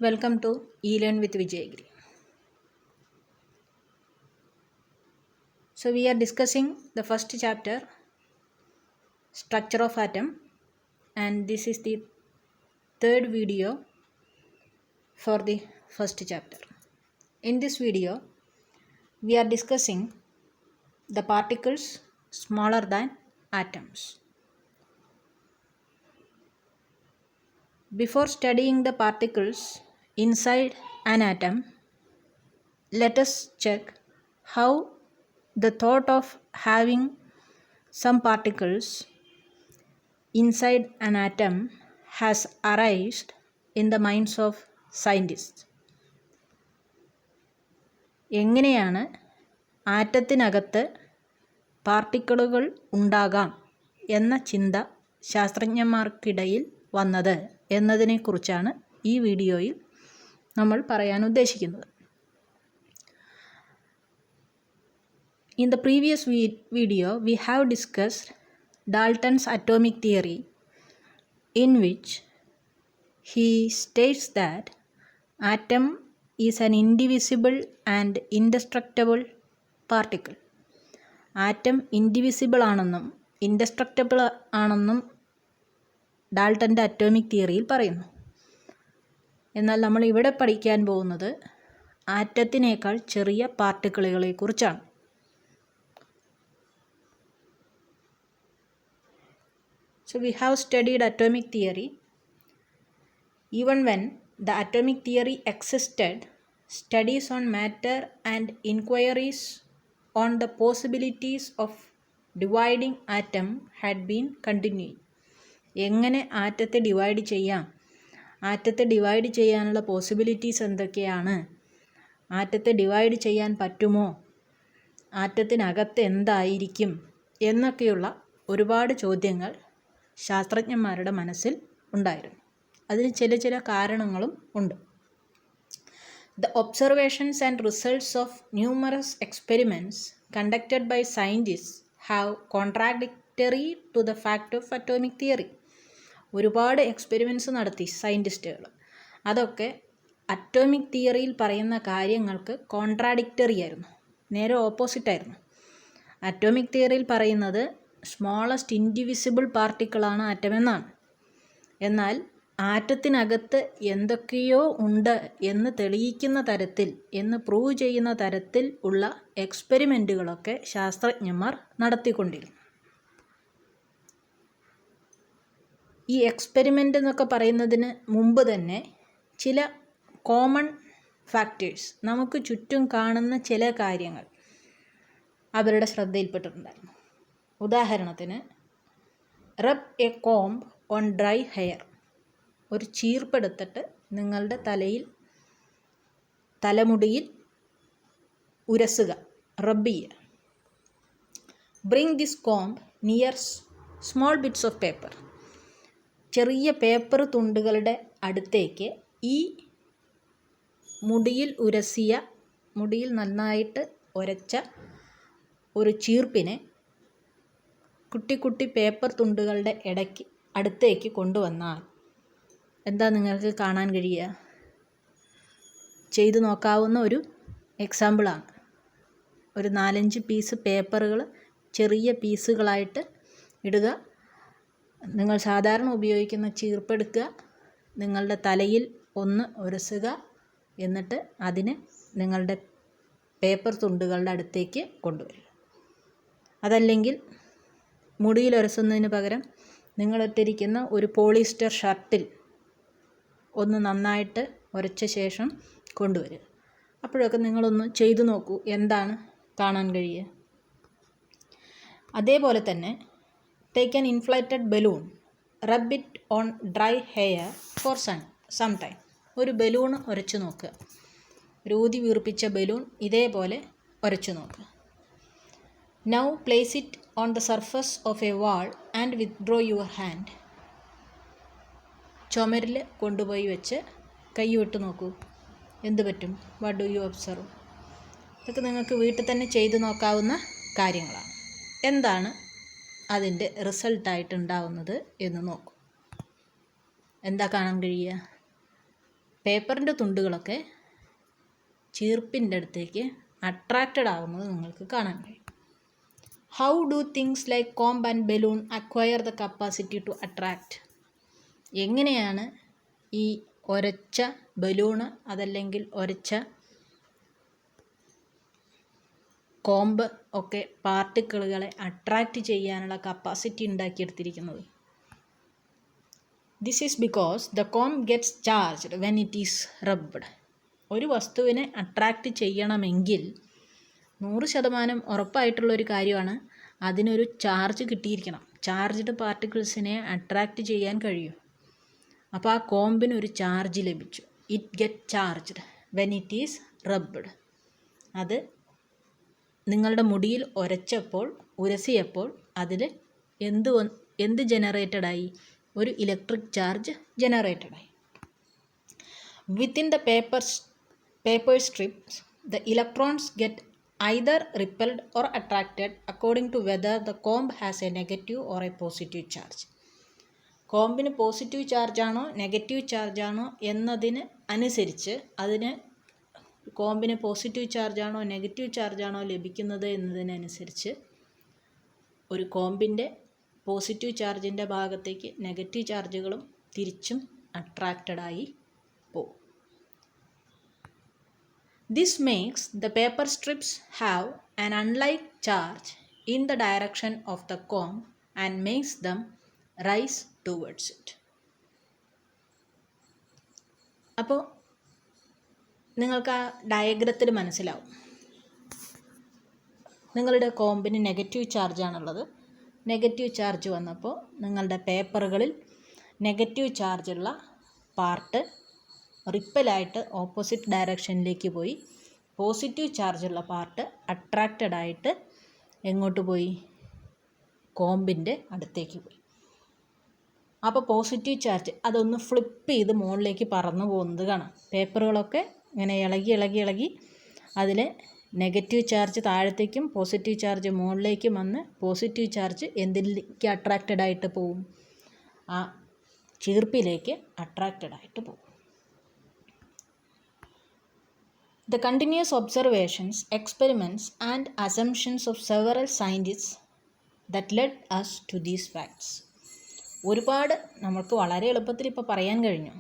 Welcome to eLearn with Vijayagiri. So we are discussing the first chapter, structure of atom, and this is the third video for the first chapter. In this video, we are discussing the particles smaller than atoms. Before studying the particles inside an atom, let us check how the thought of having some particles inside an atom has arisen in the minds of scientists. എങ്ങനെയാണ് ആറ്റത്തിനകത്ത് പാർട്ടിക്കിളുകൾ ഉണ്ടാകാം എന്ന ചിന്ത ശാസ്ത്രജ്ഞന്മാർക്കിടയിൽ വന്നത് എന്നതിനെക്കുറിച്ചാണ് ഈ വീഡിയോയിൽ നമ്മൾ പറയാൻ ഉദ്ദേശിക്കുന്നത്. In the previous video, we have discussed Dalton's atomic theory, in which he states that atom is an indivisible and indestructible particle. Atom indivisible ആണെന്നും ഇൻഡസ്ട്രക്റ്റബിൾ ആണെന്നും ഡാൾട്ടൻ്റെ അറ്റോമിക് തിയറിയിൽ പറയുന്നു. എന്നാൽ നമ്മൾ ഇവിടെ പഠിക്കാൻ പോകുന്നത് ആറ്റത്തിനേക്കാൾ ചെറിയ പാർട്ടിക്കിളുകളെക്കുറിച്ചാണ്. So we have studied atomic theory. Even when the atomic theory existed, studies on matter and inquiries on the possibilities of dividing atom had been continuing. എങ്ങനെ ആറ്റത്തെ ഡിവൈഡ് ചെയ്യാം, ആറ്റത്തെ ഡിവൈഡ് ചെയ്യാനുള്ള പോസിബിലിറ്റീസ് എന്തൊക്കെയാണ്, ആറ്റത്തെ ഡിവൈഡ് ചെയ്യാൻ പറ്റുമോ, ആറ്റത്തിനകത്ത് എന്തായിരിക്കും എന്നൊക്കെയുള്ള ഒരുപാട് ചോദ്യങ്ങൾ ശാസ്ത്രജ്ഞന്മാരുടെ മനസ്സിൽ ഉണ്ടായിരുന്നു. അതിന് ചില കാരണങ്ങളും ഉണ്ട്. The observations and results of numerous experiments conducted by scientists have contradictory to the fact of atomic theory. ഒരുപാട് എക്സ്പെരിമെൻറ്റ്സ് നടത്തി സയൻറ്റിസ്റ്റുകൾ. അതൊക്കെ അറ്റോമിക് തിയറിയിൽ പറയുന്ന കാര്യങ്ങൾക്ക് കോൺട്രാഡിക്റ്ററി ആയിരുന്നു, നേരെ ഓപ്പോസിറ്റായിരുന്നു. അറ്റോമിക് തിയറിയിൽ പറയുന്നത് സ്മോളസ്റ്റ് ഇൻഡിവിസിബിൾ പാർട്ടിക്കിളാണ് ആറ്റം എന്നാണ്. എന്നാൽ ആറ്റത്തിനകത്ത് എന്തൊക്കെയോ ഉണ്ട് എന്ന് തെളിയിക്കുന്ന തരത്തിൽ, എന്ന് പ്രൂവ് ചെയ്യുന്ന തരത്തിൽ ഉള്ള എക്സ്പെരിമെൻറ്റുകളൊക്കെ ശാസ്ത്രജ്ഞന്മാർ നടത്തിക്കൊണ്ടിരുന്നു. ഈ എക്സ്പെരിമെൻ്റ് എന്നൊക്കെ പറയുന്നതിന് മുമ്പ് തന്നെ ചില കോമൺ ഫാക്ടേഴ്സ്, നമുക്ക് ചുറ്റും കാണുന്ന ചില കാര്യങ്ങൾ അവരുടെ ശ്രദ്ധയിൽപ്പെട്ടിട്ടുണ്ടായിരുന്നു. ഉദാഹരണത്തിന്, rub a comb on dry hair. ഒരു ചീർപ്പെടുത്തിട്ട് നിങ്ങളുടെ തലമുടിയിൽ ഉരസുക, റബ്ബ് ചെയ്യുക. Bring this comb near small bits of paper. ചെറിയ പേപ്പർ തുണ്ടുകളുടെ അടുത്തേക്ക് ഈ മുടിയിൽ നന്നായിട്ട് ഉരച്ച ഒരു ചീർപ്പിനെ കുട്ടി പേപ്പർ തുണ്ടുകളുടെ അടുത്തേക്ക് കൊണ്ടുവന്നാൽ എന്താ നിങ്ങൾക്ക് കാണാൻ കഴിയുക? ചെയ്തു നോക്കാവുന്ന ഒരു എക്സാമ്പിളാണ്. ഒരു 4-5 പീസ് പേപ്പറുകൾ ചെറിയ പീസുകളായിട്ട് ഇടുക. നിങ്ങൾ സാധാരണ ഉപയോഗിക്കുന്ന ചീർപ്പെടുക്കുക, നിങ്ങളുടെ തലയിൽ ഒന്ന് ഉരസുക, എന്നിട്ട് അതിനെ നിങ്ങളുടെ പേപ്പർ തുണ്ടുകളുടെ അടുത്തേക്ക് കൊണ്ടുവരിക. അതല്ലെങ്കിൽ മുടിയിൽ ഉരസുന്നതിന് പകരം നിങ്ങളിട്ടിരിക്കുന്ന ഒരു പോളിസ്റ്റർ ഷർട്ടിൽ ഒന്ന് നന്നായിട്ട് ഉരച്ച ശേഷം കൊണ്ടുവരിക. അപ്പോഴൊക്കെ നിങ്ങളൊന്ന് ചെയ്തു നോക്കൂ, എന്താണ് കാണാൻ കഴിയുക. അതേപോലെ തന്നെ, take an inflated balloon, rub it on dry hair for some time. ഒരു ബലൂൺ ഉരച്ചു നോക്കുക, ഒരു ഊതി വീർപ്പിച്ച ബലൂൺ ഇതേപോലെ ഉരച്ചു നോക്കുക. Now place it on the surface of a wall and withdraw your hand. ചുമരിൽ കൊണ്ടുപോയി വെച്ച് കൈ വിട്ട് നോക്കൂ, എന്ത് പറ്റും? What do you observe? ഇതൊക്കെ നിങ്ങൾക്ക് വീട്ടിൽ തന്നെ ചെയ്തു നോക്കാവുന്ന കാര്യങ്ങളാണ്. എന്താണ് അതിൻ്റെ റിസൾട്ടായിട്ടുണ്ടാവുന്നത് എന്ന് നോക്കൂ. എന്താ കാണാൻ കഴിയുക? പേപ്പറിൻ്റെ തുണ്ടുകളൊക്കെ ചീർപ്പിൻ്റെ അടുത്തേക്ക് അട്രാക്റ്റഡ് ആകുന്നത് നിങ്ങൾക്ക് കാണാൻ കഴിയും. How do things like comb and balloon acquire the capacity to attract? എങ്ങനെയാണ് ഈ ഒരച്ച ബലൂണ് അതല്ലെങ്കിൽ ഒരച്ച കോമ്പ് ഒക്കെ പാർട്ടിക്കിളുകളെ അട്രാക്റ്റ് ചെയ്യാനുള്ള കപ്പാസിറ്റി ഉണ്ടാക്കിയെടുത്തിരിക്കുന്നത്? This is because the comb gets charged when it is rubbed. ഒരു വസ്തുവിനെ അട്രാക്റ്റ് ചെയ്യണമെങ്കിൽ 100% ഉറപ്പായിട്ടുള്ളൊരു കാര്യമാണ് അതിനൊരു ചാർജ് കിട്ടിയിരിക്കണം. ചാർജ്ഡ് പാർട്ടിക്കിൾസിനെ അട്രാക്റ്റ് ചെയ്യാൻ കഴിയും. അപ്പോൾ ആ കോമ്പിനൊരു ചാർജ് ലഭിച്ചു. It get charged when it is rubbed. അത് നിങ്ങളുടെ മുടിയിൽ ഉരസിയപ്പോൾ അതിൽ എന്ത് ജനറേറ്റഡായി? ഒരു ഇലക്ട്രിക് ചാർജ് ജനറേറ്റഡായി. Within the paper strips the electrons get either repelled or attracted according to whether the comb has a negative or a positive charge. കോമ്പിന് positive ചാർജാണോ നെഗറ്റീവ് ചാർജാണോ എന്നതിന് അനുസരിച്ച് കോമ്പിന് പോസിറ്റീവ് ചാർജാണോ നെഗറ്റീവ് ചാർജാണോ ലഭിക്കുന്നത് എന്നതിനനുസരിച്ച് ഒരു കോമ്പിൻ്റെ പോസിറ്റീവ് ചാർജിൻ്റെ ഭാഗത്തേക്ക് നെഗറ്റീവ് ചാർജുകളും തിരിച്ചും അട്രാക്റ്റഡായി പോകും. This makes the paper strips have an unlike charge in the direction of the comb and makes them rise towards it. അപ്പോൾ നിങ്ങൾക്ക് ആ ഡയഗ്രത്തിൽ മനസ്സിലാവും. നിങ്ങളുടെ കോമ്പിന് നെഗറ്റീവ് ചാർജാണുള്ളത്. നെഗറ്റീവ് ചാർജ് വന്നപ്പോൾ നിങ്ങളുടെ പേപ്പറുകളിൽ നെഗറ്റീവ് ചാർജുള്ള പാർട്ട് റിപ്പലായിട്ട് ഓപ്പോസിറ്റ് ഡയറക്ഷനിലേക്ക് പോയി. പോസിറ്റീവ് ചാർജുള്ള പാർട്ട് അട്രാക്റ്റഡ് ആയിട്ട് എങ്ങോട്ട് പോയി? കോമ്പിൻ്റെ അടുത്തേക്ക് പോയി. അപ്പോൾ പോസിറ്റീവ് ചാർജ് അതൊന്ന് ഫ്ലിപ്പ് ചെയ്ത് മുകളിലേക്ക് പറന്നു പോകുന്നത് കാണാം. പേപ്പറുകളൊക്കെ ഇങ്ങനെ ഇളകി അതിൽ നെഗറ്റീവ് ചാർജ് താഴത്തേക്കും പോസിറ്റീവ് ചാർജ് മുകളിലേക്കും വന്ന് പോസിറ്റീവ് ചാർജ് എന്തിലേക്ക് അട്രാക്റ്റഡ് ആയിട്ട് പോവും? ആ ചീർപ്പിലേക്ക് അട്രാക്റ്റഡ് ആയിട്ട് പോകും. The continuous observations, experiments and assumptions of several scientists that led us to these facts. ഒരുപാട് നമുക്ക് വളരെ എളുപ്പത്തിൽ ഇപ്പോൾ പറയാൻ കഴിഞ്ഞു.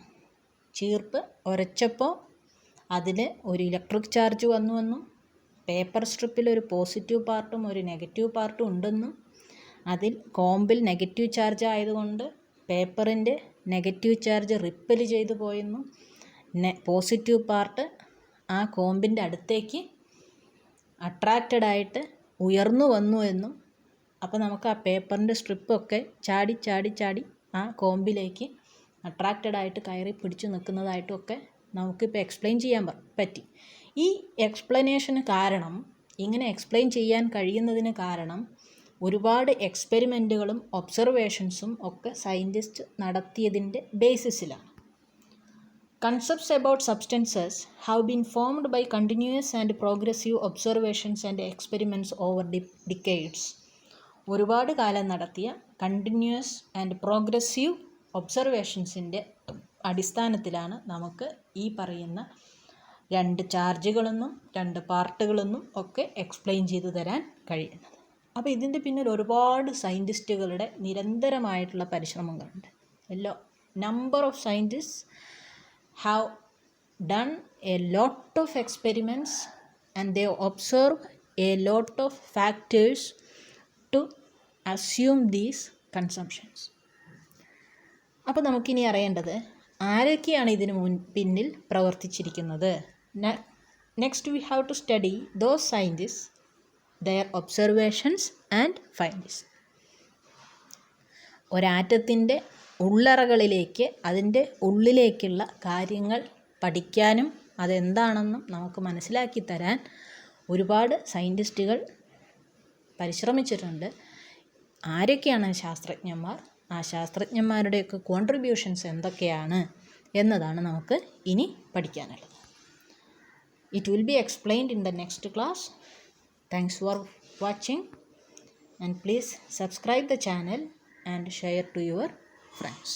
ചീർപ്പ് ഉരച്ചപ്പോൾ അതിൽ ഒരു ഇലക്ട്രിക് ചാർജ് വന്നുവെന്നും പേപ്പർ സ്ട്രിപ്പിൽ ഒരു പോസിറ്റീവ് പാർട്ടും ഒരു നെഗറ്റീവ് പാർട്ടും ഉണ്ടെന്നും അതിൽ കോമ്പിൽ നെഗറ്റീവ് ചാർജ് ആയതുകൊണ്ട് പേപ്പറിൻ്റെ നെഗറ്റീവ് ചാർജ് റിപ്പൽ ചെയ്തു പോയെന്നും പോസിറ്റീവ് പാർട്ട് ആ കോമ്പിൻ്റെ അടുത്തേക്ക് അട്രാക്റ്റഡ് ആയിട്ട് ഉയർന്നു വന്നു എന്നും അപ്പോൾ നമുക്ക് ആ പേപ്പറിൻ്റെ സ്ട്രിപ്പൊക്കെ ചാടി ആ കോമ്പിലേക്ക് അട്രാക്റ്റഡ് ആയിട്ട് കയറി പിടിച്ചു നിൽക്കുന്നതായിട്ടും ഒക്കെ നമുക്കിപ്പോൾ എക്സ്പ്ലെയിൻ ചെയ്യാൻ പറ്റി. ഈ എക്സ്പ്ലനേഷന് കാരണം, ഇങ്ങനെ എക്സ്പ്ലെയിൻ ചെയ്യാൻ കഴിയുന്നതിന് കാരണം ഒരുപാട് എക്സ്പെരിമെൻറ്റുകളും ഒബ്സർവേഷൻസും ഒക്കെ scientist നടത്തിയതിൻ്റെ ബേസിസിലാണ്. Concepts about substances have been formed by continuous and progressive observations and experiments over decades. ഒരുപാട് കാലം നടത്തിയ കണ്ടിന്യൂസ് ആൻഡ് പ്രോഗ്രസീവ് ഒബ്സർവേഷൻസിൻ്റെ അടിസ്ഥാനത്തിലാണ് നമുക്ക് ഈ പറയുന്ന 2 ചാർജുകളെന്നും 2 പാർട്ടുകളെന്നും ഒക്കെ എക്സ്പ്ലെയിൻ ചെയ്തു തരാൻ കഴിയുന്നത്. അപ്പോൾ ഇതിൻ്റെ പിന്നിൽ ഒരുപാട് സയൻറ്റിസ്റ്റുകളുടെ നിരന്തരമായിട്ടുള്ള പരിശ്രമങ്ങളുണ്ട്. Number of scientist have done a lot of experiments and they observe a lot of factors to assume these consumptions. അപ്പോൾ നമുക്കിനി അറിയേണ്ടത് ആരൊക്കെയാണ് ഇതിന് പിന്നിൽ പ്രവർത്തിച്ചിരിക്കുന്നത്. Next we have to study those scientists, their observations and findings. ഒരാറ്റത്തിൻ്റെ ഉള്ളറകളിലേക്ക്, അതിൻ്റെ ഉള്ളിലേക്കുള്ള കാര്യങ്ങൾ പഠിക്കാനും അതെന്താണെന്നും നമുക്ക് മനസ്സിലാക്കി തരാൻ ഒരുപാട് സയൻറ്റിസ്റ്റുകൾ പരിശ്രമിച്ചിട്ടുണ്ട്. ആരൊക്കെയാണ് ശാസ്ത്രജ്ഞന്മാർ, ആ ശാസ്ത്രജ്ഞന്മാരുടെയൊക്കെ കോൺട്രിബ്യൂഷൻസ് എന്തൊക്കെയാണ് എന്നതാണ് നമുക്ക് ഇനി പഠിക്കാനുള്ളത്. It will be explained in the next class. Thanks for watching and please subscribe the channel and share to your friends.